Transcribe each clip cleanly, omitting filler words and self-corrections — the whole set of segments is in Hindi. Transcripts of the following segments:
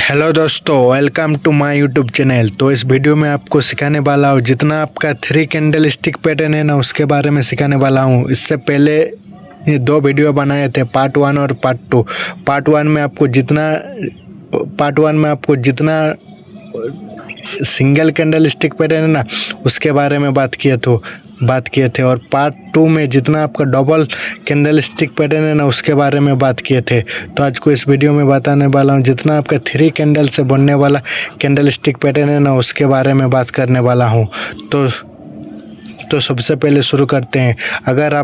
हेलो दोस्तों, welcome to my YouTube channel. तो इस वीडियो में आपको सिखाने वाला हूँ, जितना आपका 3 कैंडल स्टिक पैटर्न है ना, उसके बारे में सिखाने वाला हूँ। इससे पहले ये 2 वीडियो बनाए थे, पार्ट 1 और पार्ट 2। पार्ट 1 में आपको जितना सिंगल कैंडल स्टिक पैटर्न है ना, उसके बारे में बात किए थे और पार्ट 2 में जितना आपका डबल कैंडल स्टिक पैटर्न है ना, उसके बारे में बात किए थे। तो आज को इस वीडियो में बताने वाला हूँ, जितना आपका 3 कैंडल से बनने वाला कैंडल स्टिक पैटर्न है ना, उसके बारे में बात करने वाला हूँ। तो सबसे पहले शुरू करते हैं। अगर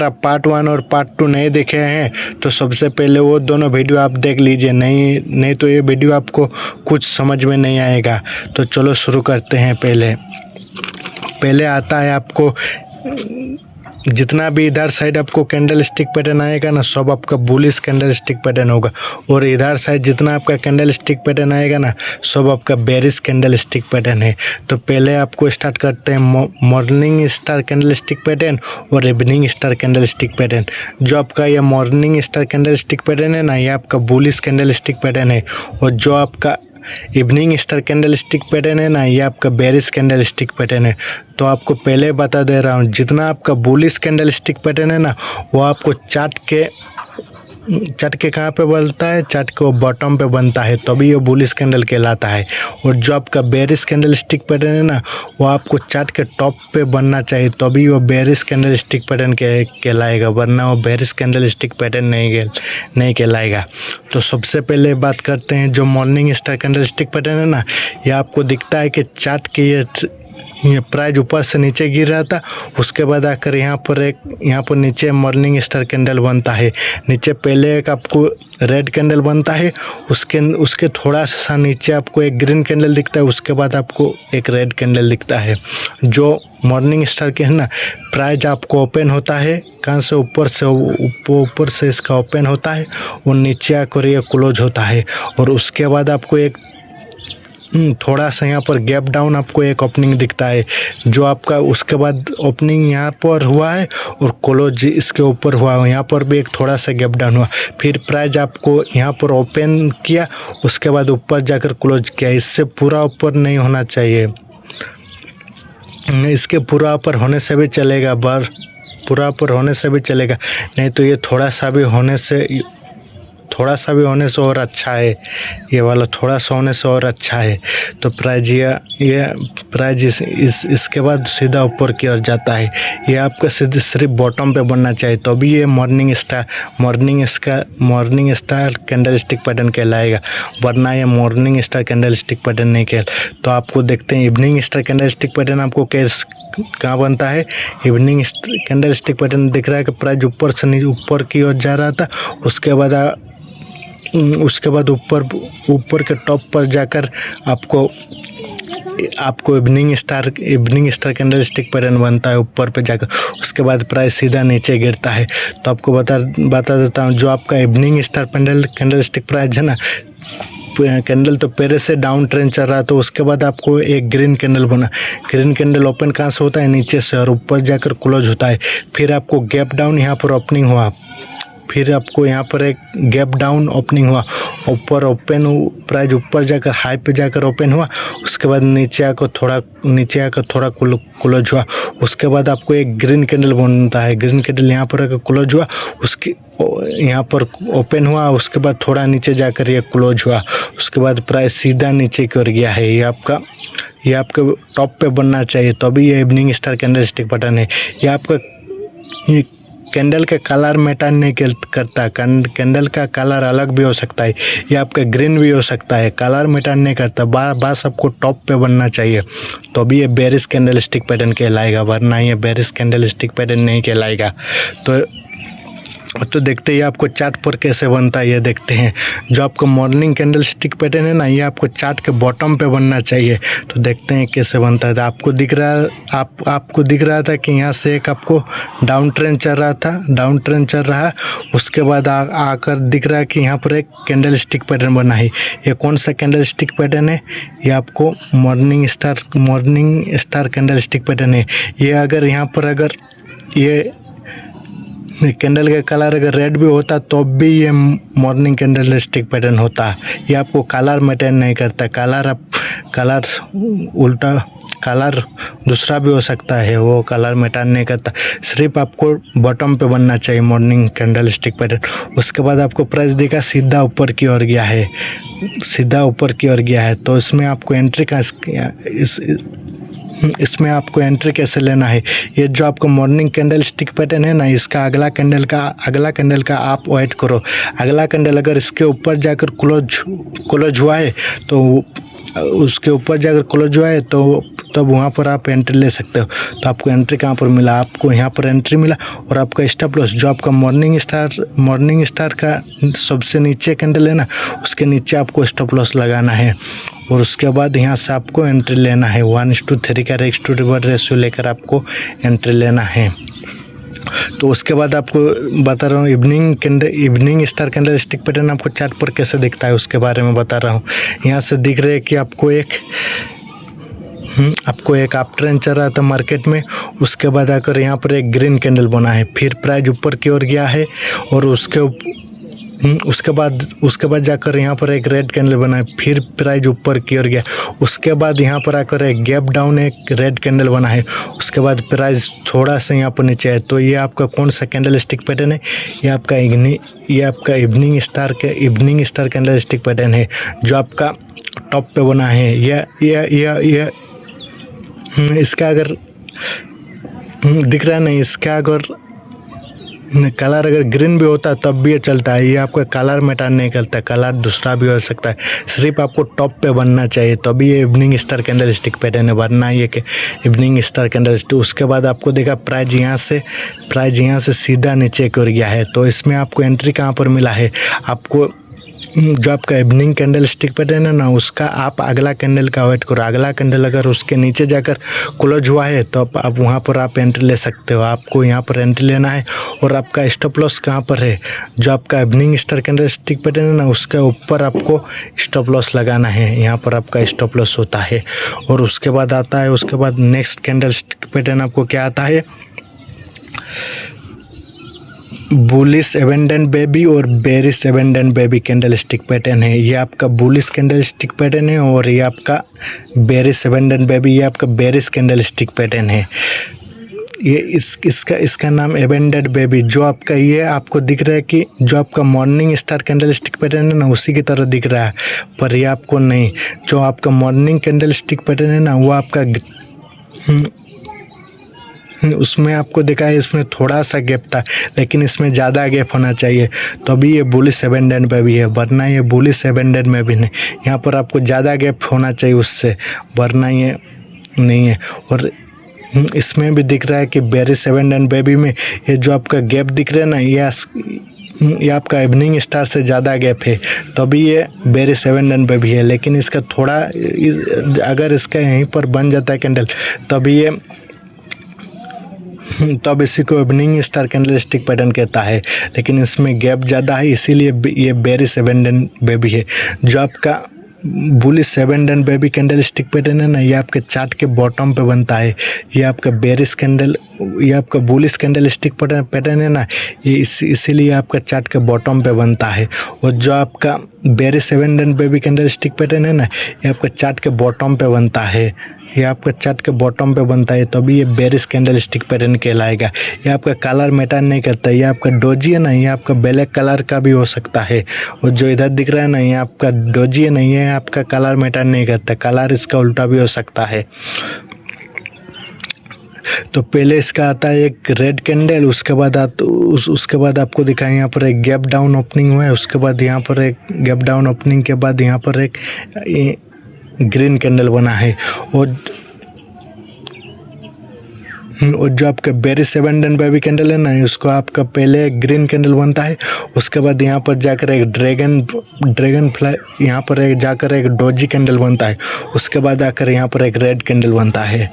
आप पार्ट 1 और पार्ट 2 नहीं देखे हैं तो सबसे पहले वो दोनों वीडियो आप देख लीजिए, नहीं तो ये वीडियो आपको कुछ समझ में नहीं आएगा। तो चलो शुरू करते हैं। पहले आता है आपको, जितना भी इधर साइड आपको कैंडल स्टिक पैटर्न आएगा ना, सब आपका बुलिश कैंडल स्टिक पैटर्न होगा, और इधर साइड जितना आपका कैंडल स्टिक पैटर्न आएगा ना, सब आपका बेरिश कैंडल स्टिक पैटर्न है। तो पहले आपको स्टार्ट करते हैं morning star candle stick pattern और evening star candle stick pattern. जो आपका ये morning star candle stick pattern है ना, ये आपका बुलिश कैंडल स्टिक पैटर्न है, और जो आपका evening star candle stick pattern है ना, ये आपका बेरिश कैंडल स्टिक पैटर्न है। तो आपको पहले बता दे रहा हूँ, जितना आपका बुलिश कैंडल स्टिक पैटर्न है ना, वो आपको चार्ट के कहाँ पे बनता है, चार्ट के बॉटम पे बनता है, तभी ये बुलिश कैंडल कहलाता है। और जो आपका बेरिश कैंडल स्टिक पैटर्न है ना, वो आपको चार्ट के टॉप पे बनना चाहिए, तभी वो बेरिश कैंडल स्टिक पैटर्न कहलाएगा, वरना वो बेरिश कैंडल स्टिक पैटर्न नहीं कहलाएगा। तो सबसे पहले बात करते हैं, जो morning star candle stick pattern है ना, ये आपको दिखता है कि चार्ट के ये प्राइस ऊपर से नीचे गिर रहा था, उसके बाद आकर यहाँ पर नीचे मॉर्निंग स्टार कैंडल बनता है। नीचे पहले एक आपको रेड कैंडल बनता है, उसके थोड़ा सा नीचे आपको एक ग्रीन कैंडल दिखता है, उसके बाद आपको एक रेड कैंडल दिखता है। जो मॉर्निंग स्टार के है ना, प्राइस आपको ओपन होता है, कहाँ से ऊपर से इसका ओपन होता है, और नीचे आकर ये क्लोज होता है। और उसके बाद आपको एक थोड़ा सा यहाँ पर गैप डाउन आपको एक ओपनिंग दिखता है, जो आपका उसके बाद ओपनिंग यहाँ पर हुआ है और क्लोज इसके ऊपर हुआ, यहाँ पर भी एक थोड़ा सा गैप डाउन हुआ। फिर प्राइस आपको यहाँ पर ओपन किया, उसके बाद ऊपर जाकर क्लोज किया। इससे पूरा ऊपर नहीं होना चाहिए, इसके पूरा ऊपर होने से भी चलेगा, पूरा ऊपर होने से भी चलेगा, नहीं तो ये थोड़ा सा भी होने से और अच्छा है, ये वाला थोड़ा सा होने से और अच्छा है। तो प्राइस ये प्राइस इसके बाद सीधा ऊपर की ओर जाता है। ये आपका सिर्फ बॉटम पे बनना चाहिए, तो अभी ये morning star candle stick pattern कहलाएगा, वरना ये morning star candle stick pattern नहीं कहल। तो आपको देखते हैं evening star candle stick pattern आपको कहाँ बनता है। इवनिंग कैंडल स्टिक पैटर्न दिख रहा है कि प्राइस ऊपर की ओर जा रहा था, उसके बाद ऊपर के टॉप पर जाकर आपको evening star candle stick pattern बनता है ऊपर पे जाकर, उसके बाद प्राइस सीधा नीचे गिरता है। तो आपको बता देता हूँ, जो आपका evening star candle stick price है ना, कैंडल तो पहले से डाउन ट्रेंड चल रहा है, तो उसके बाद आपको एक ग्रीन कैंडल बना। ग्रीन कैंडल ओपन कहाँ से होता है, नीचे से, और ऊपर जाकर क्लोज होता है। फिर आपको गैप डाउन यहाँ पर ओपनिंग हुआ, फिर आपको यहाँ पर एक गैप डाउन ओपनिंग हुआ, ऊपर ओपन प्राइस ऊपर जाकर हाई पे जाकर ओपन हुआ, उसके बाद नीचे आकर थोड़ा क्लोज हुआ। उसके बाद आपको एक ग्रीन कैंडल बनता है, ग्रीन कैंडल यहाँ पर आकर क्लोज हुआ, उसके यहाँ पर ओपन हुआ, उसके बाद थोड़ा नीचे जाकर ये क्लोज हुआ, उसके बाद प्राइस सीधा नीचे की ओर गया है। ये आपके टॉप पे बनना चाहिए, तो अभी ये evening star candle stick pattern है। ये आपका कैंडल का कलर मैटर नहीं करता, कैंडल का कलर अलग भी हो सकता है, ये आपका ग्रीन भी हो सकता है, कलर मैटर नहीं करता, बस आपको टॉप पे बनना चाहिए, तो अभी ये बेरिश कैंडल स्टिक पैटर्न कहलाएगा, वरना ये बेरिश कैंडल स्टिक पैटर्न नहीं कहलाएगा। तो देखते हैं आपको चार्ट पर कैसे बनता है, ये देखते हैं। जो आपका मॉर्निंग कैंडल स्टिक पैटर्न है ना, ये आपको चार्ट के बॉटम पे बनना चाहिए। तो देखते हैं कैसे बनता है। तो आपको दिख रहा था कि यहाँ से एक आपको डाउन ट्रेंड चल रहा, उसके बाद आकर दिख रहा है कि यहाँ पर एक कैंडल स्टिक पैटर्न बना है। ये कौन सा कैंडल स्टिक पैटर्न है, ये आपको morning star candle stick pattern है। ये अगर यहाँ पर कैंडल का कलर अगर रेड भी होता तो भी ये मॉर्निंग कैंडल स्टिक पैटर्न होता। ये आपको कलर मेंटेन नहीं करता। कलर उल्टा कलर दूसरा भी हो सकता है, वो कलर मेंटेन नहीं करता। सिर्फ आपको बॉटम पे बनना चाहिए मॉर्निंग कैंडल स्टिक पैटर्न। उसके बाद आपको प्राइस दिखा सीधा ऊपर की ओर गया है, सीधा ऊपर की ओर गया है। तो इसमें आपको एंट्री का इसमें आपको एंट्री कैसे लेना है। ये जो आपका मॉर्निंग कैंडल स्टिक पैटर्न है ना, इसका अगला कैंडल का आप वेट करो। अगला कैंडल अगर इसके ऊपर जाकर क्लोज हुआ है तो उसके ऊपर जाकर क्लोज हुआ है तो तब वहाँ पर आप एंट्री ले सकते हो। तो आपको एंट्री कहाँ पर मिला, आपको यहाँ पर एंट्री मिला। और आपका स्टॉप लॉस जो आपका मॉर्निंग स्टार का सबसे नीचे कैंडल है ना, उसके नीचे आपको स्टॉप लॉस लगाना है। और उसके बाद यहाँ से आपको एंट्री लेना है। 1:3 का रिस्क टू रिवॉर्ड रेशियो लेकर आपको एंट्री लेना है। तो उसके बाद आपको बता रहा हूँ evening star candle stick pattern आपको चार्ट पर कैसे दिखता है उसके बारे में बता रहा हूँ। यहाँ से दिख रहा है कि आपको एक अप ट्रेंड चल रहा था मार्केट में। उसके बाद आकर यहाँ पर एक ग्रीन कैंडल बना है, फिर प्राइस ऊपर की ओर गया है। और उसके बाद जाकर यहाँ पर एक रेड कैंडल बना है, फिर प्राइस ऊपर की ओर गया। उसके बाद यहाँ पर आकर एक गैप डाउन एक रेड कैंडल बना है। उसके बाद प्राइस थोड़ा सा यहाँ पर नीचे है। तो ये आपका कौन सा कैंडल स्टिक पैटर्न है, ये आपका evening star candle stick pattern है जो आपका टॉप पे बना है। यह इसका अगर दिख रहा नहीं, इसका अगर कलर अगर ग्रीन भी होता तब भी ये चलता है। ये आपका कलर मेंटेन नहीं करता, कलर दूसरा भी हो सकता है। सिर्फ आपको टॉप पे बनना चाहिए तभी ये evening star candle stick pattern है, वरना ये कि इवनिंग स्टार कैंडल स्टिक। उसके बाद आपको देखा प्राइस यहाँ से सीधा नीचे की ओर गया है। तो इसमें आपको एंट्री कहाँ पर मिला है, आपको जो आपका इवनिंग कैंडल स्टिक पैटर्न है ना, उसका आप अगला कैंडल का वेट करो। अगला कैंडल अगर उसके नीचे जाकर क्लोज हुआ है तो आप वहाँ पर आप एंट्री ले सकते हो। आपको यहाँ पर एंट्री लेना है। और आपका स्टॉप लॉस कहाँ पर है, जो आपका evening star candle stick pattern है ना, उसके ऊपर आपको स्टॉप लॉस लगाना है। यहाँ पर आपका स्टॉप लॉस होता है। और उसके बाद आता है, उसके बाद नेक्स्ट कैंडल स्टिक पैटर्न आपको क्या आता है, बुलिश एबेंडन बेबी और bearish abandon baby candle stick pattern है। ये आपका बुलिश कैंडल स्टिक पैटर्न है। और ये आपका बेरिश एबेंडन बेबी, ये आपका बेरिश कैंडल स्टिक पैटर्न है। ये इसका नाम एबेंडेड बेबी। जो आपका ये आपको दिख रहा है कि जो आपका morning star candle stick pattern है ना, उसी की तरह दिख रहा है, पर ये आपको नहीं। जो आपका मॉर्निंग कैंडल स्टिक पैटर्न है ना, वो आपका उसमें आपको देखा है इसमें थोड़ा सा गैप था, लेकिन इसमें ज़्यादा गैप होना चाहिए तो अभी ये बुलिश एबेंडन पे भी है, वरना ये बुलिश एबेंडन में भी नहीं। यहाँ पर आपको ज़्यादा गैप होना चाहिए उससे, वरना ये नहीं है। और इसमें भी दिख रहा है कि बेरिश एबेंडन बेबी में ये जो आपका गैप दिख रहा है ना, ये आपका इवनिंग स्टार से ज़्यादा गैप है, तभी ये बेरिश एबेंडन बेबी है। लेकिन इसका थोड़ा अगर इसका यहीं पर बन जाता है कैंडल तब इसी को evening star candle stick pattern कहता है। लेकिन इसमें गैप ज़्यादा है, इसीलिए ये बेरिश एबेंडन बेबी है। जो आपका bullish abandon baby candle stick pattern है ना, ये आपके चार्ट के बॉटम पे बनता है। ये आपका बुलिश कैंडल स्टिक पैटर्न है ना, ये इसीलिए आपका चार्ट के बॉटम पे बनता है। और जो आपका bearish abandon baby candle stick pattern है ना, ये आपका चार्ट के बॉटम पे बनता है। ये आपका चार्ट के बॉटम पे बनता है, तभी ये बेरिश कैंडल स्टिक पैटर्न कहलाएगा। ये आपका कलर मेंटेन नहीं करता। ये आपका डोजी है ना, ये आपका ब्लैक कलर का भी हो सकता है। और जो इधर दिख रहा है ना, ये आपका डोजी है ना, ये आपका कलर मेंटेन नहीं करता, कलर इसका उल्टा भी हो सकता है। तो पहले इसका आता है एक रेड कैंडल, उसके बाद आपको दिखाएं यहाँ पर एक गैप डाउन ओपनिंग हुआ है। उसके बाद यहाँ पर एक गैप डाउन ओपनिंग के बाद यहाँ पर एक ग्रीन कैंडल बना है। और जो आपका बेरिश एबेंडन बेबी कैंडल है ना, उसको आपका पहले एक ग्रीन कैंडल बनता है। उसके बाद यहाँ पर जाकर एक ड्रैगन फ्लाई, यहाँ पर एक जाकर एक डोजी कैंडल बनता है। उसके बाद आकर यहाँ पर एक रेड कैंडल बनता है।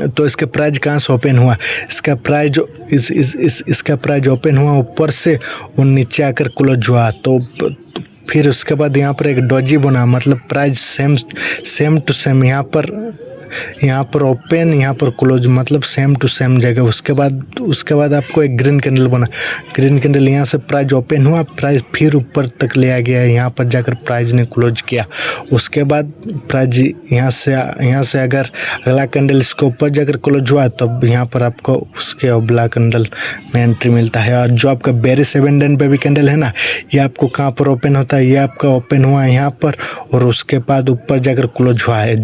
तो इसका प्राइस कहाँ से ओपन हुआ, इसका प्राइस जो इसका प्राइस ओपन हुआ ऊपर से और नीचे आकर क्लोज हुआ। तो फिर उसके बाद यहाँ पर एक डोजी बना, मतलब प्राइस सेम टू सेम यहाँ पर यहाँ पर ओपन, यहाँ पर क्लोज, मतलब सेम टू सेम जगह। उसके बाद आपको एक ग्रीन कैंडल बना। ग्रीन कैंडल यहाँ से प्राइस ओपन हुआ, प्राइस फिर ऊपर तक ले आ गया है, यहाँ पर जाकर प्राइस ने क्लोज किया। उसके बाद प्राइस यहाँ से अगर अगला कैंडल इसके ऊपर जाकर क्लोज हुआ तब यहाँ पर आपको उसके अगला कैंडल में एंट्री मिलता है। और जो आपका बेरिश एबंडेंट बेबी कैंडल है ना, ये आपको कहाँ पर ओपन होता है, ये आपका ओपन हुआ है यहाँ पर और उसके बाद ऊपर जाकर क्लोज हुआ है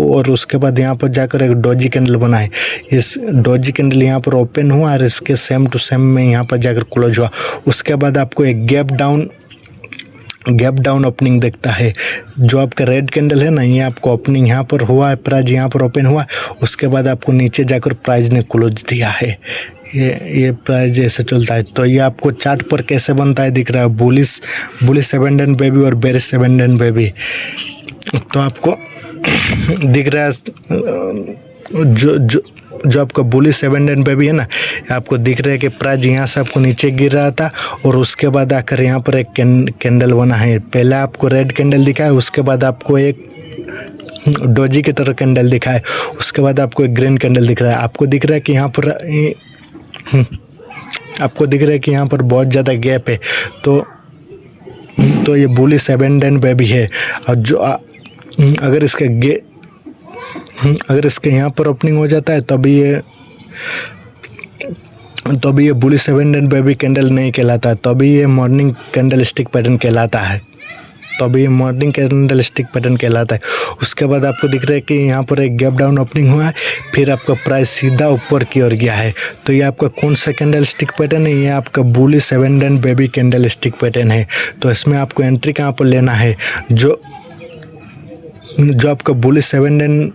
और उसके बाद यहाँ पर जाकर एक डोजी कैंडल बना है। इस डोजी कैंडल यहाँ पर ओपन हुआ और इसके सेम टू सेम में यहाँ पर जाकर क्लोज हुआ। उसके बाद आपको एक गैप डाउन ओपनिंग दिखता है। जो आपका रेड कैंडल है ना, ये आपको ओपनिंग यहाँ पर हुआ है, प्राइस यहाँ पर ओपन हुआ, उसके बाद आपको नीचे जाकर प्राइस ने क्लोज दिया है। ये प्राइस जैसे चलता है। तो ये आपको चार्ट पर कैसे बनता है दिख रहा है, बुलिश एबंडेंट बेबी और बेरिश एबंडेंट बेबी। तो आपको दिख रहा है जो आपका बुलिश एबंडेंट बेबी है ना, आपको दिख रहा है कि प्राइस यहाँ से आपको नीचे गिर रहा था और उसके बाद आकर यहाँ पर एक कैंडल बना है। पहले आपको रेड कैंडल दिखा है, उसके बाद आपको एक डोजी की तरह कैंडल दिखा है, उसके बाद आपको एक ग्रीन कैंडल दिख रहा है। आपको दिख रहा है कि यहाँ पर बहुत ज़्यादा गैप है। तो ये बुलिश एबंडेंट बेबी है। और जो अगर इसके यहाँ पर ओपनिंग हो जाता है तभी ये बुलिश एबंडेंट बेबी कैंडल नहीं कहलाता है, तभी ये मॉर्निंग कैंडल स्टिक पैटर्न कहलाता है। उसके बाद आपको दिख रहा है कि यहाँ पर एक गैप डाउन ओपनिंग हुआ है, फिर आपका प्राइस सीधा ऊपर की ओर गया है। तो ये आपका कौन सा कैंडल स्टिक पैटर्न है, ये आपका bullish abundant baby candle stick pattern है। तो इसमें आपको एंट्री कहाँ पर लेना है, जो आपका bullish abundant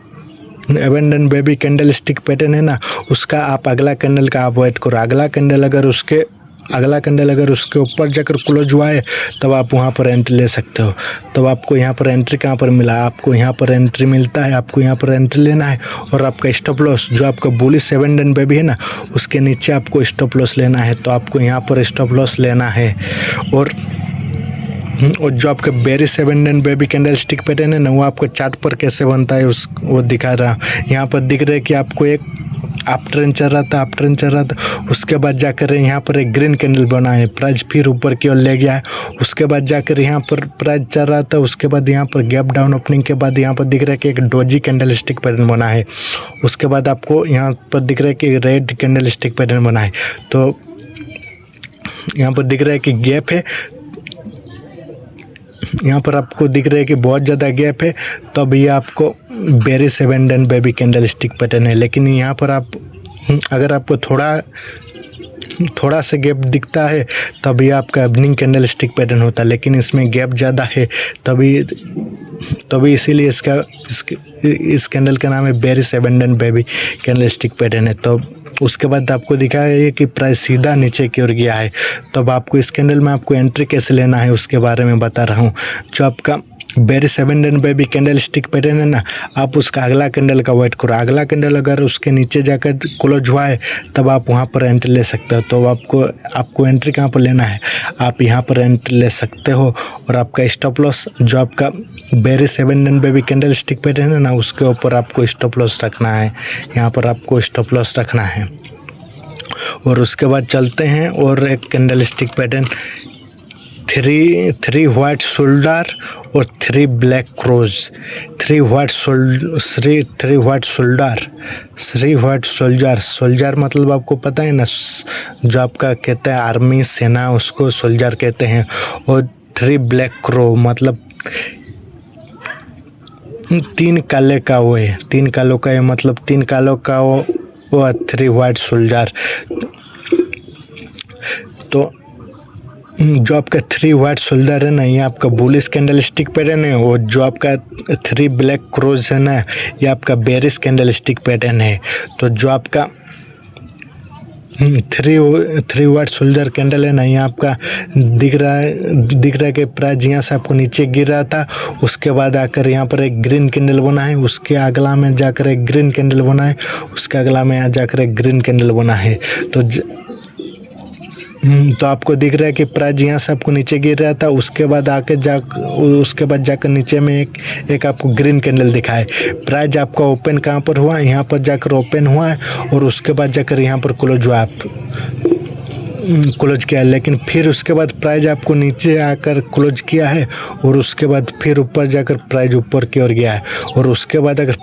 baby candle stick pattern है ना, उसका आप अगला कैंडल का आप वेट करो। अगला कैंडल अगर उसके ऊपर जाकर क्लोज हुआ है तब आप वहाँ पर एंट्री ले सकते हो। तब आपको यहाँ पर एंट्री कहाँ पर मिला, आपको यहाँ पर एंट्री मिलता है, आपको यहाँ पर एंट्री लेना है। और आपका स्टॉप लॉस जो आपका बुलिश एबंडेंट बेबी है ना, उसके नीचे आपको स्टॉप लॉस लेना है। तो आपको यहाँ पर स्टॉप लॉस लेना है। और जो आपका bearish abundant baby candle stick pattern है ना, वो आपको चार्ट पर कैसे बनता है वो दिखा रहा। यहाँ पर दिख रहा है कि आपको एक अप ट्रेंड चल रहा था, उसके बाद जाकर यहाँ पर एक ग्रीन कैंडल बना है, प्राइस फिर ऊपर की ओर ले गया है। उसके बाद जाकर यहाँ पर प्राइस चल रहा था, उसके बाद यहाँ पर गैप डाउन ओपनिंग के बाद यहाँ पर दिख रहा है कि एक डोजी कैंडल स्टिक पैटर्न बना है। उसके बाद आपको यहाँ पर दिख रहा है कि रेड कैंडल स्टिक पैटर्न बना है। तो यहाँ पर दिख रहा है कि गैप है, यहाँ पर आपको दिख रहा है कि बहुत ज़्यादा गैप है, तब ये आपको bearish abundant baby candle stick pattern है। लेकिन यहाँ पर अगर आपको थोड़ा सा गैप दिखता है तब ये आपका इवनिंग कैंडल स्टिक पैटर्न होता है। लेकिन इसमें गैप ज़्यादा है तभी इसीलिए इस कैंडल का नाम है bearish abundant baby candle stick pattern है। तो उसके बाद आपको दिखा है कि प्राइस सीधा नीचे की ओर गया है। तब आपको इस कैंडल में आपको एंट्री कैसे लेना है उसके बारे में बता रहा हूँ। जो आपका bearish abundant baby candle stick pattern है ना, आप उसका अगला कैंडल का वेट करो। अगला कैंडल अगर उसके नीचे जाकर क्लोज हुआ है तब आप वहाँ पर एंट्री ले सकते हो। तो आपको एंट्री कहाँ पर लेना है, आप यहाँ पर एंट्री ले सकते हो। और आपका स्टॉप लॉस जो आपका bearish abundant baby candle stick pattern है ना, उसके ऊपर आपको स्टॉप लॉस रखना है, यहाँ पर आपको स्टॉप लॉस रखना है। और उसके बाद चलते हैं और एक candle stick pattern, three white shoulder और 3 ब्लैक क्रोज। 3 व्हाइट सोल्जर मतलब आपको पता है ना, जो आपका कहते हैं आर्मी सेना, उसको सोल्जर कहते हैं। और 3 ब्लैक क्रो मतलब 3 काले का वो है, 3 कालों का है, मतलब 3 कालों का वो 3 व्हाइट सोल्जर। तो जो आपका 3 व्हाइट शोल्डर है ना, ये आपका बुलिश कैंडल स्टिक पैटर्न है। और जो आपका 3 ब्लैक क्रोज है ना, ये आपका बेरिश कैंडल स्टिक पैटर्न है। तो जो आपका 3 व्हाइट शोल्डर कैंडल है ना, ये आपका दिख रहा है कि प्राइस यहाँ से आपको नीचे गिर रहा था, उसके बाद आकर यहाँ पर एक ग्रीन कैंडल बना है, उसके अगला में जाकर एक ग्रीन कैंडल बना है, उसके अगला में जाकर एक ग्रीन कैंडल बना है। तो आपको दिख रहा है कि प्राइस यहाँ से आपको नीचे गिर रहा था, उसके बाद उसके बाद जाकर नीचे में एक आपको ग्रीन कैंडल दिखा है। प्राइस आपका ओपन कहाँ पर हुआ, यहाँ पर जाकर ओपन हुआ है और उसके बाद जाकर यहाँ पर क्लोज हुआ, क्लोज किया है। लेकिन फिर उसके बाद प्राइस आपको नीचे आकर क्लोज किया है और उसके बाद फिर ऊपर जाकर प्राइस ऊपर की ओर गया है और उसके बाद अगर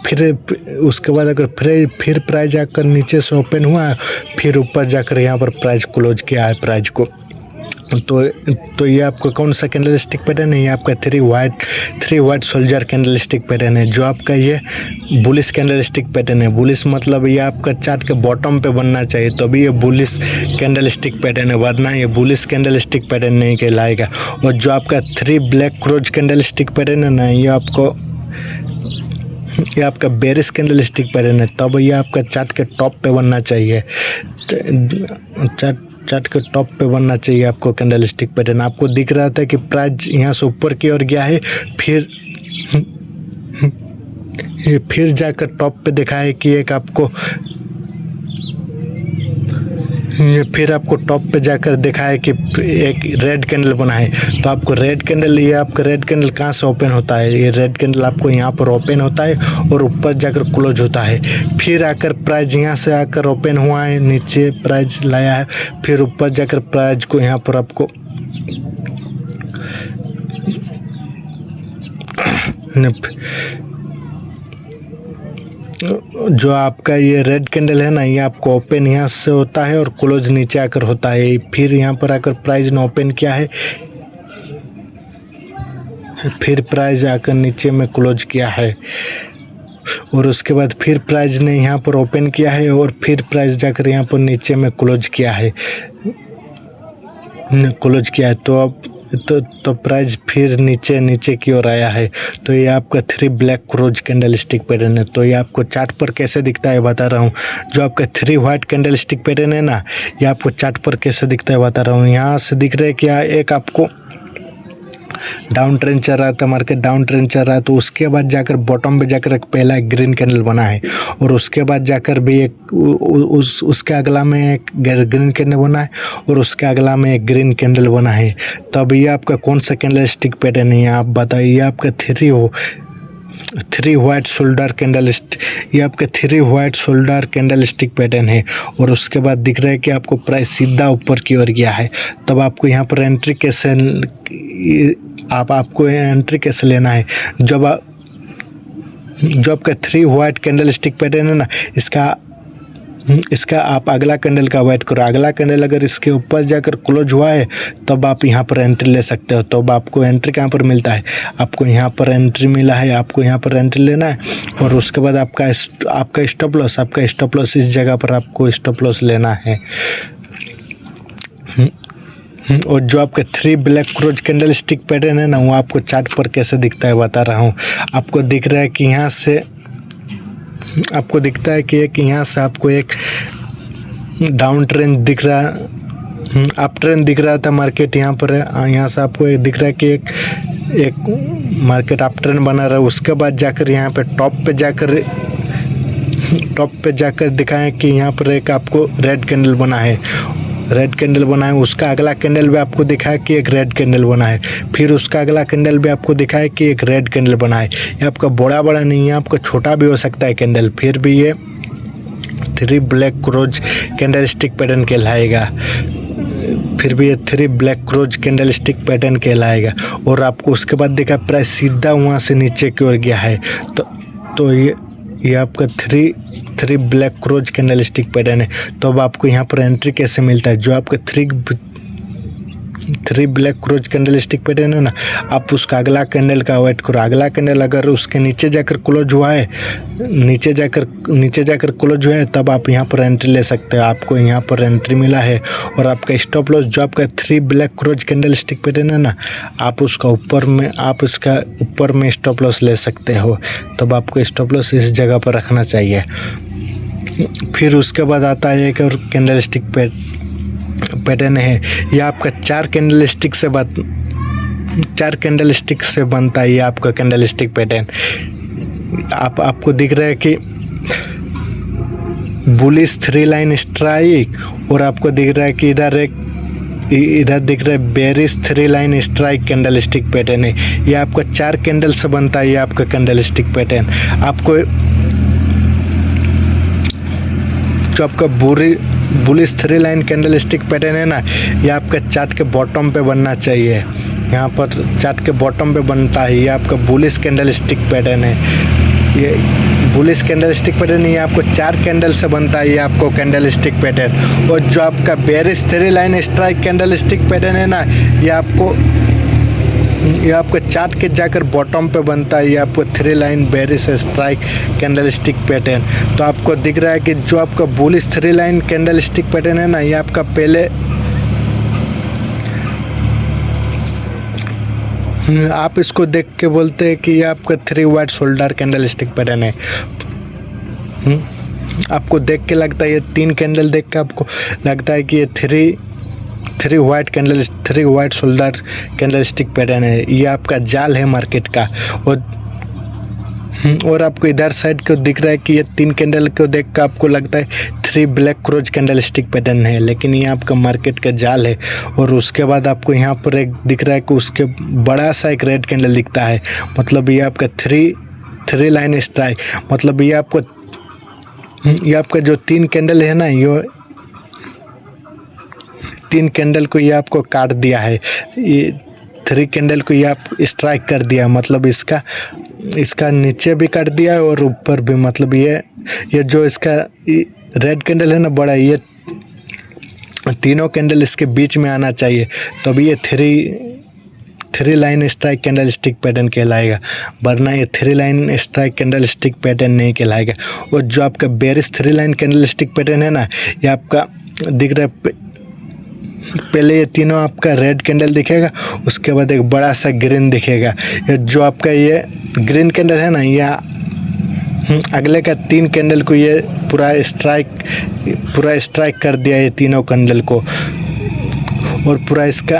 फिर प्राइस आकर नीचे से ओपन हुआ है, फिर ऊपर जाकर यहाँ पर प्राइस क्लोज किया है प्राइस को। तो ये आपको कौन सा कैंडलस्टिक पैटर्न है, ये आपका three white soldier candlestick pattern है, जो आपका ये बुलिश कैंडलस्टिक पैटर्न है। बुलिश मतलब ये आपका चार्ट के बॉटम पे बनना चाहिए, तो अभी ये बुलिश कैंडलस्टिक पैटर्न है, वरना ये बुलिश कैंडलस्टिक पैटर्न नहीं कहलाएगा। और जो आपका three black crows candlestick pattern है ना, ये आपका बेरिश कैंडलस्टिक पैटर्न है, तब ये आपका चार्ट के टॉप पे बनना चाहिए। चार्ट के टॉप पे बनना चाहिए आपको कैंडलस्टिक पैटर्न। आपको दिख रहा था कि प्राइस यहाँ से ऊपर की ओर गया है, फिर जाकर टॉप पे दिखा है कि फिर आपको टॉप पे जाकर दिखा है कि एक रेड कैंडल बना है। तो आपको रेड कैंडल, ये आपका रेड कैंडल कहाँ से ओपन होता है, ये रेड कैंडल आपको यहाँ पर ओपन होता है और ऊपर जाकर क्लोज होता है। फिर आकर प्राइस यहाँ से आकर ओपन हुआ है, नीचे प्राइस लाया है, फिर ऊपर जाकर प्राइस को यहाँ पर आपको जो आपका ये रेड कैंडल है ना, ये आपको ओपन यहाँ से होता है और क्लोज नीचे आकर होता है। फिर यहाँ पर आकर प्राइस ने ओपन किया है, फिर प्राइस आकर नीचे में क्लोज किया है और उसके बाद फिर प्राइस ने यहाँ पर ओपन किया है और फिर प्राइस जाकर यहाँ पर नीचे में क्लोज किया है। तो प्राइस फिर नीचे की ओर आया है। तो ये आपका three black crows candlestick pattern है। तो ये आपको चार्ट पर कैसे दिखता है बता रहा हूँ। जो आपका थ्री वाइट कैंडलस्टिक पैटर्न है ना, ये आपको चार्ट पर कैसे दिखता है बता रहा हूँ। यहाँ से दिख रहा है कि एक आपको डाउन ट्रेंड चल रहा था, मार्केट डाउन ट्रेंड चल रहा है, तो उसके बाद जाकर बॉटम पे जाकर एक पहला एक ग्रीन कैंडल बना है और उसके बाद जाकर भी एक उसके अगला में एक ग्रीन कैंडल बना है और उसके अगला में एक ग्रीन कैंडल बना है। तब ये आपका कौन सा कैंडलस्टिक पैटर्न है आप बताइए। आपका थ्री वाइट शोल्डर कैंडलस्टिक, ये आपका three white shoulder candlestick pattern है और उसके बाद दिख रहा है कि आपको प्राइस सीधा ऊपर की ओर गया है। तब आपको यहाँ पर एंट्री कैसे लेना है। जब आपका थ्री वाइट कैंडलस्टिक पैटर्न है ना, इसका आप अगला कैंडल का वेट करो। अगला कैंडल अगर इसके ऊपर जाकर क्लोज हुआ है तब आप यहाँ पर एंट्री ले सकते हो। तो आपको एंट्री कहाँ पर मिलता है, आपको यहाँ पर एंट्री मिला है, आपको यहाँ पर एंट्री लेना है और उसके बाद आपका स्टॉप लॉस इस जगह पर आपको स्टॉप लॉस लेना है। और जो आपका three black crows candlestick pattern है ना, वो आपको चार्ट पर कैसे दिखता है बता रहा हूँ। आपको दिख रहा है कि यहाँ से आपको दिखता है कि यहाँ से आपको एक डाउन ट्रेंड दिख रहा, अप ट्रेंड दिख रहा था मार्केट यहाँ पर है। यहाँ से आपको दिख रहा है कि एक मार्केट अप ट्रेंड बना रहा है। उसके बाद जाकर यहाँ पे टॉप पे जाकर दिखाएं कि यहाँ पर एक आपको रेड कैंडल बना है, उसका अगला कैंडल भी आपको दिखाया कि एक रेड कैंडल बना है, फिर उसका अगला कैंडल भी आपको दिखाया कि एक रेड कैंडल बना है। ये आपका बड़ा नहीं है, आपका छोटा भी हो सकता है कैंडल, फिर भी ये three black crows candlestick pattern कहलाएगा। और आपको उसके बाद देखा प्राइस सीधा वहाँ से नीचे की ओर गया है। तो ये आपका three black crows candlestick pattern है। तो अब आपको यहाँ पर एंट्री कैसे मिलता है। जो आपका three black crows candlestick pattern है ना, आप उसका अगला कैंडल का वेट करो। अगला कैंडल अगर उसके नीचे जाकर क्लोज हुआ है, तब आप यहाँ पर एंट्री ले सकते हो। आपको यहाँ पर एंट्री मिला है और आपका स्टॉप लॉस, जो आपका three black crows candlestick pattern है ना, आप उसका ऊपर में स्टॉप लॉस ले सकते हो। तब आपको स्टॉप लॉस इस जगह पर रखना चाहिए। फिर उसके बाद आता है एक और कैंडलस्टिक पैटर्न है। यह आपका चार कैंडलस्टिक से बनता है। ये आपका कैंडलस्टिक पैटर्न आपको दिख रहा है कि बुलिश थ्री लाइन स्ट्राइक, और आपको दिख रहा है कि इधर एक इधर दिख रहा है berries 3 line strike candle stick pattern है। ये आपका 4 कैंडल से बनता है। ये आपका कैंडल स्टिक पैटर्न आपको जो आपका bullish 3 line candle stick pattern है ना, ये आपका चार्ट के बॉटम पे बनना चाहिए। यहाँ पर चार्ट के बॉटम पे बनता है। ये आपका बुलिश कैंडल स्टिक पैटर्न है। ये बुलिश कैंडल स्टिक पैटर्न ये आपको 4 कैंडल से बनता है। ये आपको कैंडल स्टिक पैटर्न। और जो आपका berries 3 line strike candle stick pattern है ना, ये आपको चार्ट के जाकर बॉटम पे बनता है। ये आपको 3 line berries strike candle stick pattern. तो आपको दिख रहा है कि जो आपका bullish 3 line candle stick pattern है ना, ये आपका पहले आप इसको देख के बोलते हैं कि ये आपका 3 white shoulder candle stick pattern है। आपको देख के लगता है, ये 3 कैंडल देख के आपको लगता है कि ये 3 white shoulder candle stick pattern है। ये आपका जाल है मार्केट का। और आपको इधर साइड को दिख रहा है कि ये 3 कैंडल को देख कर आपको लगता है 3 black crows candle stick pattern है, लेकिन ये आपका मार्केट का जाल है। और उसके बाद आपको यहाँ पर एक दिख रहा है कि उसके बड़ा सा एक रेड कैंडल दिखता है, मतलब ये आपका 3 लाइन स्ट्राइक। मतलब ये आपका जो 3 कैंडल है ना, ये 3 कैंडल को ये आपको काट दिया है। ये 3 कैंडल को ये आप स्ट्राइक कर दिया, मतलब इसका नीचे भी काट दिया है और ऊपर भी। मतलब ये जो इसका रेड कैंडल है ना बड़ा, ये तीनों कैंडल इसके बीच में आना चाहिए, तो अभी ये 3 line strike candle stick pattern कहलाएगा, वरना ये 3 line strike candle stick pattern नहीं कहलाएगा। और जो आपका berries 3 line candle stick pattern है ना, ये आपका दिख रहा है पहले ये तीनों आपका रेड कैंडल दिखेगा, उसके बाद एक बड़ा सा ग्रीन दिखेगा। जो आपका ये ग्रीन कैंडल है ना, या अगले का 3 कैंडल को ये पूरा स्ट्राइक कर दिया ये तीनों कैंडल को, और पूरा इसका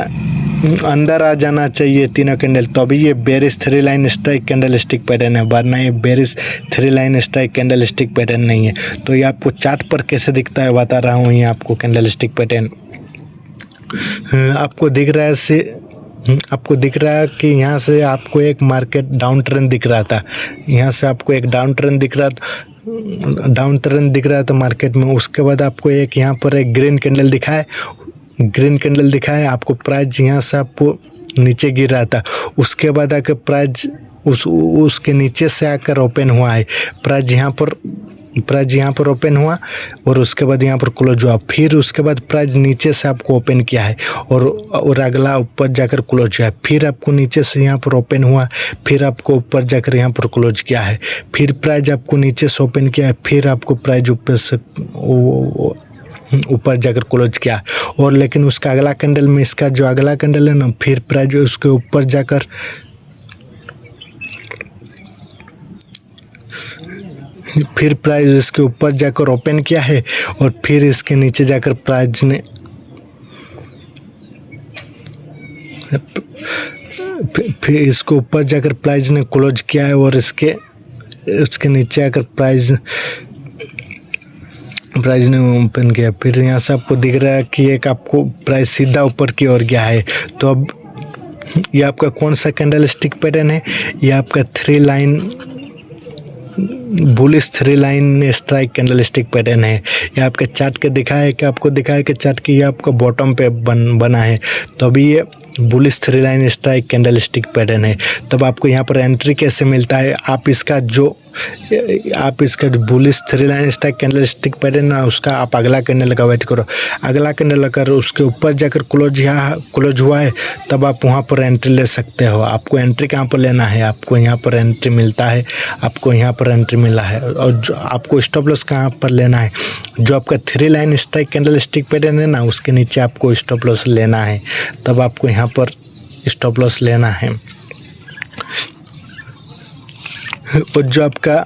अंदर आ जाना चाहिए तीनों कैंडल, तो अभी ये berries 3 line strike candle stick pattern है, वरना ये berries 3 line strike candle stick pattern नहीं है। तो ये आपको चार्ट पर कैसे दिखता है बता रहा हूँ। ये आपको कैंडल स्टिक पैटर्न आपको दिख रहा है कि यहाँ से आपको एक मार्केट डाउन ट्रेंड दिख रहा था। यहाँ से आपको एक डाउन ट्रेंड दिख रहा था मार्केट में। उसके बाद आपको एक यहाँ पर एक ग्रीन कैंडल दिखा है। आपको प्राइस यहाँ से आपको नीचे गिर रहा था, उसके बाद आकर प्राइस उसके नीचे से आकर ओपन हुआ है। प्राइस यहाँ पर ओपन हुआ और उसके बाद यहाँ पर क्लोज हुआ। फिर उसके बाद प्राइस नीचे से आपको ओपन किया है और अगला ऊपर जाकर क्लोज हुआ है। फिर आपको नीचे से यहाँ पर ओपन हुआ, फिर आपको ऊपर जाकर यहाँ पर क्लोज किया है। फिर प्राइस आपको नीचे से ओपन किया है, फिर आपको प्राइस ऊपर जाकर क्लोज किया। और लेकिन उसका अगला कैंडल में, इसका जो अगला कैंडल है ना, फिर प्राइस उसके ऊपर जाकर इसके ऊपर जाकर ओपन किया है, और फिर इसके नीचे जाकर प्राइस ने फिर इसको ऊपर जाकर प्राइस ने क्लोज किया है, और उसके नीचे आकर प्राइस ने ओपन किया। फिर यहाँ से आपको दिख रहा है कि एक आपको प्राइस सीधा ऊपर की ओर गया है। तो अब ये आपका कौन सा कैंडल स्टिक पैटर्न है? ये आपका 3 line bullish 3 line strike candle stick pattern है। ये आपके चार्ट के आपको दिखाया कि चार्ट की ये आपका बॉटम पे बना है, तो अभी ये bullish 3 line strike candle stick pattern है। तब आपको यहाँ पर एंट्री कैसे मिलता है? आप इसका जो bullish 3 line strike candle stick pattern है, उसका आप अगला कैंडल का वेट करो। अगला कैंडल अगर उसके ऊपर जाकर क्लोज हुआ है, तब आप वहाँ पर एंट्री ले सकते हो। आपको एंट्री कहाँ पर लेना है? आपको यहाँ पर एंट्री मिलता है, आपको यहाँ पर एंट्री मिला है। और जो आपको स्टॉप लॉस कहाँ पर लेना है? जो आपका 3 line strike candle stick pattern है ना, उसके नीचे आपको स्टॉप लॉस लेना है। तब आपको यहाँ पर स्टॉप लॉस लेना है। और जो आपका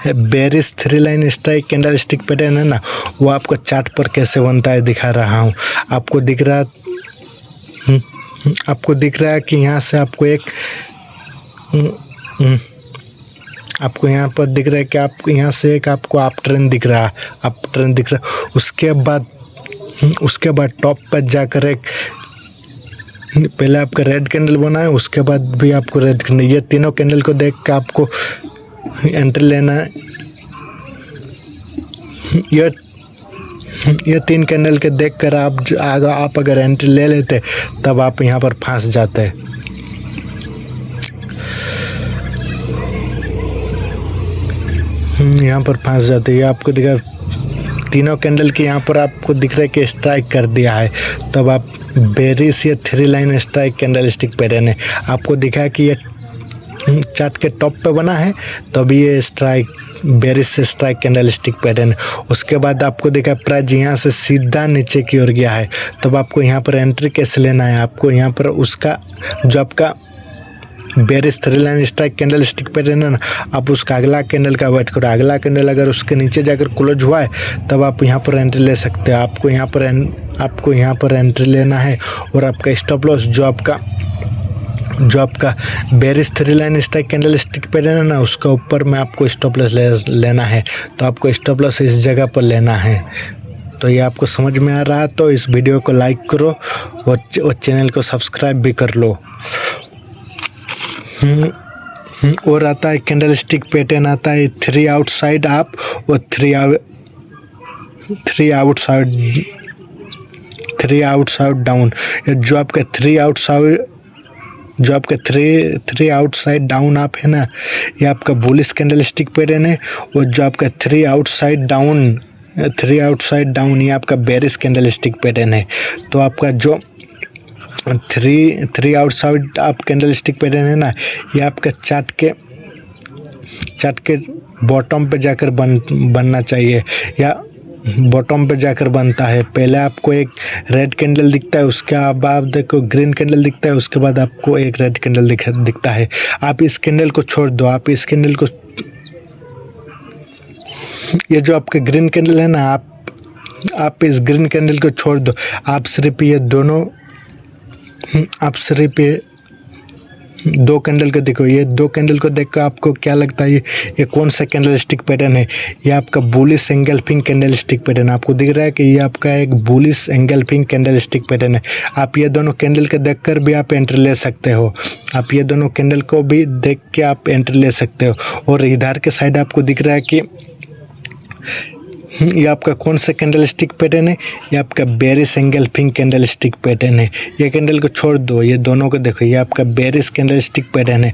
berries 3 line strike candle stick pattern है ना, वो आपको चार्ट पर कैसे बनता है दिखा रहा हूँ। आपको दिख रहा है कि यहाँ से आपको आपको यहाँ पर दिख रहा है कि आपको यहाँ से एक आपको अप ट्रेंड दिख रहा है। उसके बाद उसके बाद टॉप पर जाकर एक पहले आपका रेड कैंडल बना है, उसके बाद भी आपको रेड कैंडल, ये तीनों कैंडल को देख के आपको एंट्री लेना है। ये 3 कैंडल के देख कर आप अगर एंट्री ले लेते तब आप यहाँ पर फंस जाते। यहाँ पर फंस जाते। ये आपको दिखा तीनों कैंडल की यहाँ पर आपको दिख रहा है कि स्ट्राइक कर दिया है, तब आप बेरिश ये 3 line strike candle stick pattern है। आपको दिखा कि ये चार्ट के टॉप पे बना है, तब ये स्ट्राइक बेरिश से स्ट्राइक कैंडल स्टिक पैटर्न। उसके बाद आपको देखा प्राइस यहाँ से सीधा नीचे की ओर गया है, तब आपको यहाँ पर एंट्री कैसे लेना है। आपको यहाँ पर उसका जो आपका bearish 3 line strike candle stick pattern है ना, आप उसका अगला कैंडल का वेट करो। अगला कैंडल अगर उसके नीचे जाकर क्लोज हुआ है तब आप यहाँ पर एंट्री ले सकते हैं। आपको यहाँ पर एंट्री लेना है और आपका स्टॉप लॉस जो आपका bearish 3 line strike candle stick pattern है ना, उसका ऊपर में आपको स्टॉप लॉस लेना है। तो आपको स्टॉप लॉस इस जगह पर लेना है। तो ये आपको समझ में आ रहा है तो इस वीडियो को लाइक करो और चैनल को सब्सक्राइब भी कर लो। और आता है कैंडल स्टिक पैटर्न, आता है 3 आउटसाइड अप और 3 आउटसाइड डाउन। जो आपका 3 आउटसाइड डाउन अप है ना, ये आपका बुलिश कैंडल स्टिक पैटर्न है। और जो आपका 3 आउटसाइड डाउन ये आपका बेरिश कैंडल स्टिक पैटर्न है। तो आपका जो 3 outside up candle stick pattern है ना, ये आपका चार्ट के बॉटम पे जाकर बनना चाहिए या बॉटम पे जाकर बनता है। पहले आपको एक रेड कैंडल दिखता है, उसके बाद देखो ग्रीन कैंडल दिखता है, उसके बाद आपको एक रेड कैंडल दिखता है। आप इस कैंडल को छोड़ दो, आप इस कैंडल को, ये जो आपका ग्रीन कैंडल है ना, आप इस ग्रीन कैंडल को छोड़ दो। आप सिर्फ ये 2 कैंडल को देखो। ये 2 कैंडल को देखकर आपको क्या लगता है ये कौन सा कैंडल स्टिक पैटर्न है? ये आपका bullish engulfing candle stick pattern. आपको दिख रहा है कि ये आपका एक bullish engulfing candle stick pattern है। आप ये दोनों कैंडल के देखकर भी आप एंट्री ले सकते हो। आप ये दोनों कैंडल को भी देख के आप एंट्री ले सकते हो। और इधर के साइड आपको दिख रहा है कि ये आपका कौन सा कैंडल स्टिक पैटर्न है? ये आपका bearish engulfing candle stick pattern है। ये कैंडल को छोड़ दो, ये दोनों को देखो, ये आपका बेरिश कैंडल स्टिक पैटर्न है।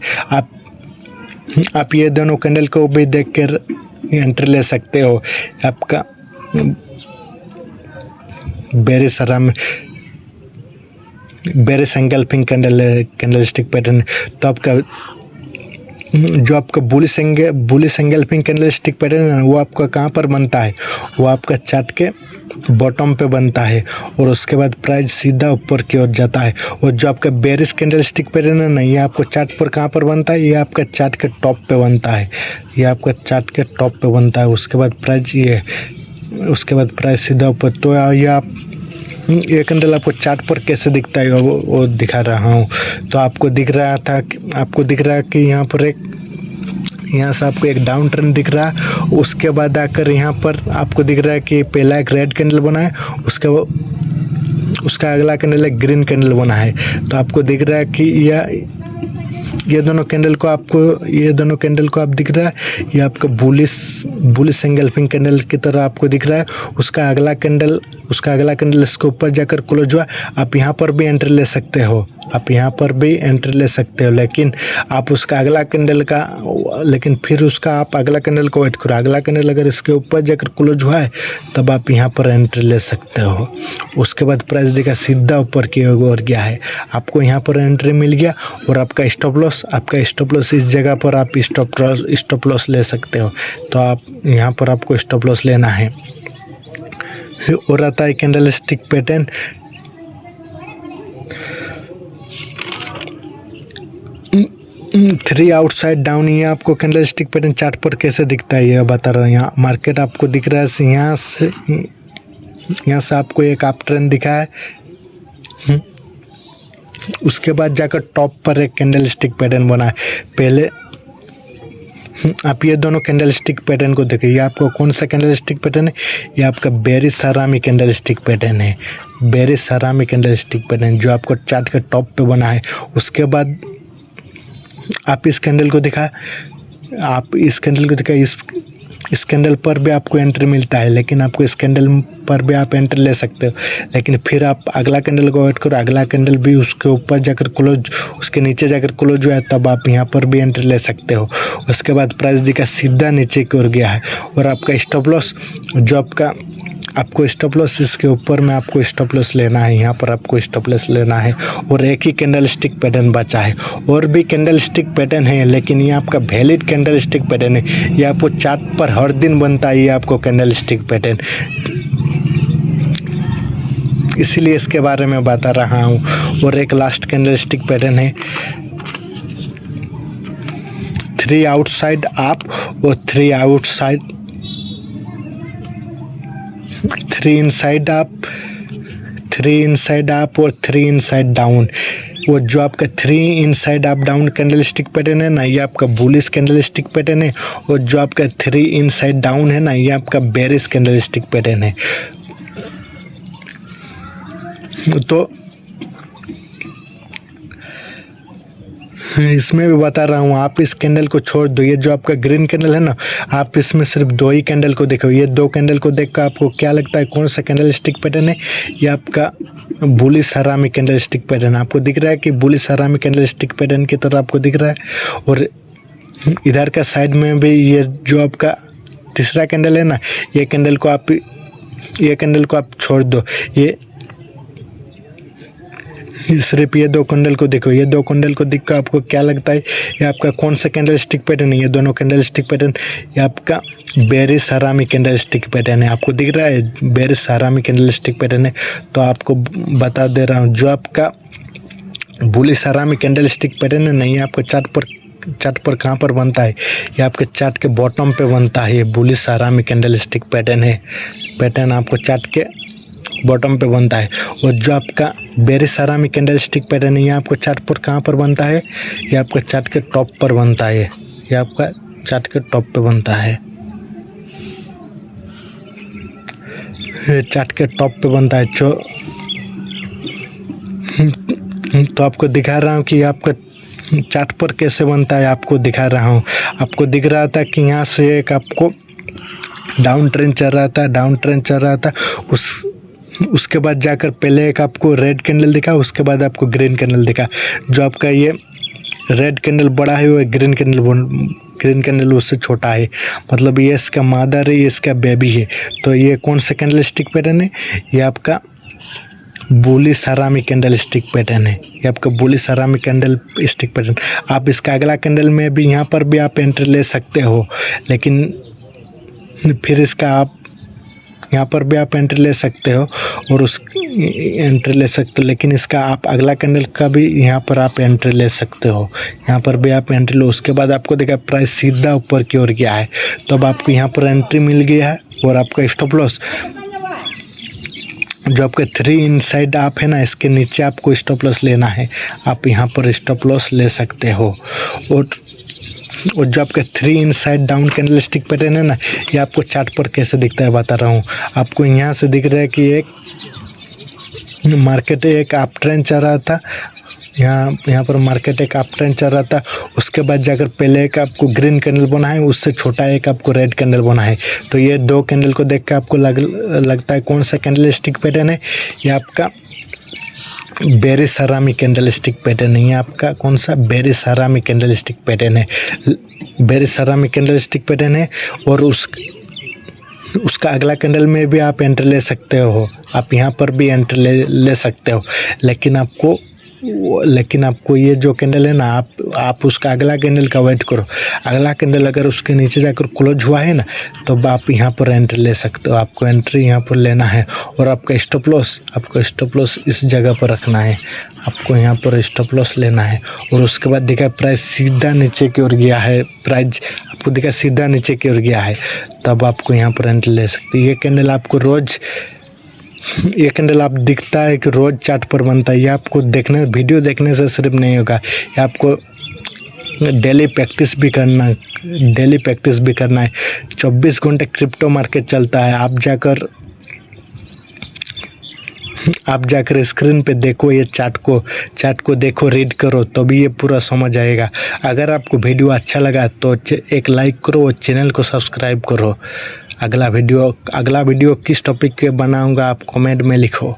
आप ये दोनों कैंडल को भी देख कर एंट्री ले सकते हो। आपका bearish engulfing candle stick pattern है। तो आपका जो आपका bullish engulfing candle stick pattern है वो आपका कहाँ पर बनता है? वो आपका चार्ट के बॉटम पे बनता है और उसके बाद प्राइस सीधा ऊपर की ओर जाता है। और जो आपका बेरिश कैंडल स्टिक पैटर्न है ना, ये आपको चार्ट पर कहाँ पर बनता है? ये आपका चार्ट के टॉप पे बनता है। ये आपका चार्ट के टॉप पे बनता है। उसके बाद प्राइस सीधा ऊपर। तो ये कैंडल आपको चार्ट पर कैसे दिखता है वो दिखा रहा हूँ। तो आपको दिख रहा है कि यहाँ से आपको एक डाउन ट्रेंड दिख रहा है। उसके बाद आकर यहाँ पर आपको दिख रहा है कि पहला एक रेड कैंडल बना है, उसका अगला कैंडल एक ग्रीन कैंडल बना है। तो आपको दिख रहा है कि ये दोनों कैंडल को आप दिख रहा है, ये आपका बुलिश एंगल्फिंग कैंडल की तरह आपको दिख रहा है। उसका अगला कैंडल इसके ऊपर जाकर क्लोज हुआ। आप यहाँ पर भी एंट्री ले सकते हो। लेकिन आप उसका अगला कैंडल को वेट करो। अगला कैंडल अगर इसके ऊपर जाकर क्लोज हुआ है तब आप यहाँ पर एंट्री ले सकते हो। उसके बाद प्राइस देखा सीधा ऊपर की ओर गया है। आपको यहाँ पर एंट्री मिल गया और आपका स्टॉप लॉस इस जगह पर आप स्टॉप लॉस ले सकते हो। तो आप यहाँ पर आपको स्टॉप लॉस लेना है। और आता है candle stick pattern. Three outside down. ये आपको कैंडल स्टिक पैटर्न चार्ट पर कैसे दिखता है ये बता रहा हूँ। यहाँ मार्केट आपको दिख रहा है, यहाँ से आपको एक अप ट्रेंड दिखा है। उसके बाद जाकर टॉप पर एक कैंडल स्टिक पैटर्न बना है। आप ये दोनों कैंडल स्टिक पैटर्न को देखिए। ये आपको कौन सा कैंडल स्टिक पैटर्न है? ये आपका बेरिस हरामी कैंडल स्टिक पैटर्न है। बेरिस हरामी कैंडल स्टिक पैटर्न जो आपको चार्ट के टॉप पे बना है। उसके बाद आप इस कैंडल को दिखा, इस कैंडल पर भी आपको एंट्री मिलता है, लेकिन आपको इस कैंडल पर भी आप एंट्री ले सकते हो। लेकिन फिर आप अगला कैंडल को वेट करो, अगला कैंडल भी उसके ऊपर जाकर क्लोज, उसके नीचे जाकर क्लोज हुआ है, तब आप यहाँ पर भी एंट्री ले सकते हो। उसके बाद प्राइस दिखा सीधा नीचे की ओर गया है और आपका स्टॉप लॉस जो आपको स्टॉप लॉस इसके ऊपर में आपको स्टॉप लॉस लेना है, यहाँ पर आपको स्टॉप लॉस लेना है। और एक ही कैंडल स्टिक पैटर्न बचा है। और भी कैंडल स्टिक पैटर्न है, लेकिन ये आपका वैलिड कैंडल स्टिक पैटर्न है। ये आपको चार्ट पर हर दिन बनता है, ये आपको कैंडल स्टिक पैटर्न, इसीलिए इसके बारे में बता रहा हूँ। और एक लास्ट कैंडल स्टिक पैटर्न है 3 आउटसाइड अप और 3 outside 3 inside up, 3 inside up और 3 इनसाइड डाउन। वो जो आपका 3 inside up down candle stick pattern है ना, ये आपका बुलिश कैंडल स्टिक पैटर्न है। और जो आपका 3 इनसाइड डाउन है ना, ये आपका बेरिश कैंडल स्टिक पैटर्न है। तो इसमें भी बता रहा हूँ, आप इस कैंडल को छोड़ दो। ये जो आपका ग्रीन कैंडल है ना, आप इसमें सिर्फ 2 ही कैंडल को देखो। ये 2 कैंडल को देखकर आपको क्या लगता है कौन सा कैंडल स्टिक पैटर्न है? ये आपका बुलिश हरामी कैंडल स्टिक पैटर्न आपको दिख रहा है कि बुलिश हरामी कैंडल स्टिक पैटर्न की तरह आपको दिख रहा है। और इधर का साइड में भी ये जो आपका तीसरा कैंडल है ना, ये कैंडल को आप छोड़ दो। ये सिर्फ ये 2 कैंडल को देखो। ये 2 कैंडल को देखकर आपको क्या लगता है ये आपका कौन सा कैंडल स्टिक पैटर्न है? ये दोनों कैंडल स्टिक पैटर्न ये आपका bearish harami candle stick pattern है। आपको दिख रहा है bearish harami candle stick pattern है। तो आपको बता दे रहा हूँ, जो आपका बुलिश हरामी कैंडल स्टिक पैटर्न है नहीं, आपको चार्ट पर कहाँ पर बनता है? ये आपके चार्ट के बॉटम पे बनता है। ये बुलिश हरामी कैंडल स्टिक पैटर्न है। पैटर्न आपको चार्ट के बॉटम पे बनता है। और जो आपका bearish harami candle stick pattern है, ये आपको चार्ट पर कहाँ पर बनता है? ये आपका चार्ट के टॉप पर बनता है। ये आपका चार्ट के टॉप पे बनता है। चार्ट के टॉप पे बनता है। तो आपको दिखा रहा हूँ कि आपका चार्ट पर कैसे बनता है, आपको दिखा रहा हूँ। आपको दिख रहा था कि यहाँ से एक आपको डाउन ट्रेंड चल रहा था। उसके बाद जाकर पहले एक आपको रेड कैंडल दिखा, उसके बाद आपको ग्रीन कैंडल दिखा। जो आपका ये रेड कैंडल बड़ा है, वो ग्रीन कैंडल उससे छोटा है। मतलब ये इसका मदर है, ये इसका बेबी है। तो ये कौन सा कैंडल स्टिक पैटर्न है? ये आपका बुलिश हरामी कैंडल स्टिक पैटर्न है। ये आपका बुलिश हरामी कैंडल स्टिक पैटर्न। आप इसका अगला कैंडल में भी यहाँ पर भी आप एंट्री ले सकते हो, लेकिन फिर इसका आप यहाँ पर भी आप एंट्री ले सकते हो और एंट्री ले सकते हो, लेकिन इसका आप अगला कैंडल का भी यहाँ पर आप एंट्री ले सकते हो। यहाँ पर भी आप एंट्री लो। उसके बाद आपको देखा प्राइस सीधा ऊपर की ओर गया है, तो अब आपको यहाँ पर एंट्री मिल गया है। और आपका स्टॉप लॉस जो आपका 3 इनसाइड आप है ना, इसके नीचे आपको स्टॉप लॉस लेना है। आप यहाँ पर स्टॉप लॉस ले सकते हो। और जो आपका 3 inside down candle stick pattern है ना, ये आपको चार्ट पर कैसे दिखता है बता रहा हूँ। आपको यहाँ से दिख रहा है कि एक मार्केट एक अप ट्रेंड चल रहा था। यहाँ पर मार्केट एक अप ट्रेंड चल रहा था। उसके बाद जाकर पहले एक आपको ग्रीन कैंडल बना है, उससे छोटा एक आपको रेड कैंडल बना है। तो ये 2 कैंडल को देख कर आपको लगता है कौन सा कैंडल स्टिक पैटर्न है? ये आपका bearish harami candle stick pattern है। ये आपका कौन सा bearish harami candle stick pattern है? Bearish harami candle stick pattern है। और उसका अगला कैंडल में भी आप एंट्री ले सकते हो। आप यहाँ पर भी एंट्री ले सकते हो, लेकिन आपको ये जो कैंडल है ना, आप उसका अगला कैंडल का वेट करो। अगला कैंडल अगर उसके नीचे जाकर क्लोज हुआ है ना, तो आप यहाँ पर एंट्री ले सकते हो। आपको एंट्री यहाँ पर लेना है। और आपका स्टॉप लॉस इस जगह पर रखना है। आपको यहाँ पर स्टॉप लॉस लेना है। और उसके बाद देखा प्राइस सीधा नीचे की ओर गया है। प्राइस आपको दिखा सीधा नीचे की ओर गया है, तब आपको यहाँ पर एंट्री ले सकते हैं। ये कैंडल आपको ये कैंडल आप दिखता है कि रोज़ चार्ट पर बनता है। ये आपको वीडियो देखने से सिर्फ नहीं होगा, ये आपको डेली प्रैक्टिस भी करना है। 24 घंटे क्रिप्टो मार्केट चलता है। आप जाकर स्क्रीन पे देखो, ये चार्ट को देखो, रीड करो, तभी ये पूरा समझ आएगा। अगर आपको वीडियो अच्छा लगा तो एक लाइक करो और चैनल को सब्सक्राइब करो। अगला वीडियो किस टॉपिक पे बनाऊंगा आप कमेंट में लिखो।